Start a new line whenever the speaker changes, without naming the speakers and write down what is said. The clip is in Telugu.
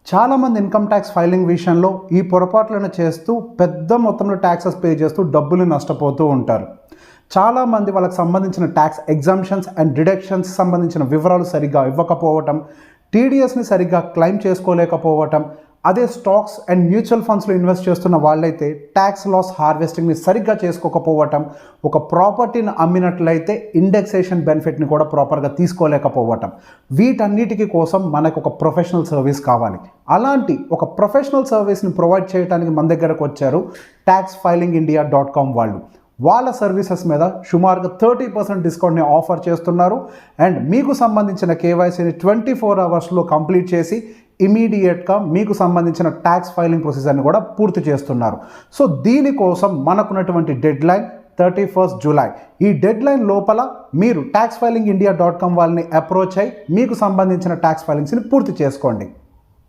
చాలామంది ఇన్కమ్ ట్యాక్స్ ఫైలింగ్ విషయంలో ఈ పొరపాట్లను చేస్తూ పెద్ద మొత్తంలో ట్యాక్సెస్ పే చేస్తూ డబ్బులు నష్టపోతూ ఉంటారు. చాలామంది వాళ్ళకి సంబంధించిన ట్యాక్స్ ఎగ్జామ్షన్స్ అండ్ డిడక్షన్స్ సంబంధించిన వివరాలు సరిగ్గా ఇవ్వకపోవటం, టీడీఎస్ని సరిగ్గా క్లెయిమ్ చేసుకోలేకపోవటం, అదే స్టాక్స్ అండ్ మ్యూచువల్ ఫండ్స్లో ఇన్వెస్ట్ చేస్తున్న వాళ్ళైతే ట్యాక్స్ లాస్ హార్వెస్టింగ్ని సరిగ్గా చేసుకోకపోవటం, ఒక ప్రాపర్టీని అమ్మినట్లయితే ఇండెక్సేషన్ బెనిఫిట్ని కూడా ప్రాపర్గా తీసుకోలేకపోవటం, వీటన్నిటికీ కోసం మనకు ఒక ప్రొఫెషనల్ సర్వీస్ కావాలి. అలాంటి ఒక ప్రొఫెషనల్ సర్వీస్ని ప్రొవైడ్ చేయడానికి మన దగ్గరకు వచ్చారు taxfilingindia.com వాళ్ళు. వాళ్ళ సర్వీసెస్ మీద సుమారుగా 30% డిస్కౌంట్ని ఆఫర్ చేస్తున్నారు. అండ్ మీకు సంబంధించిన కేవైసీని 24 అవర్స్లో కంప్లీట్ చేసి ఇమీడియట్గా మీకు సంబంధించిన ట్యాక్స్ ఫైలింగ్ ప్రొసీజర్ని కూడా పూర్తి చేస్తున్నారు. సో దీనికోసం మనకున్నటువంటి డెడ్ లైన్ 31 జూలై. ఈ డెడ్ లైన్ లోపల మీరు taxfilingindia.com వాళ్ళని అప్రోచ్ అయ్యి మీకు సంబంధించిన ట్యాక్స్ ఫైలింగ్స్ని పూర్తి చేసుకోండి.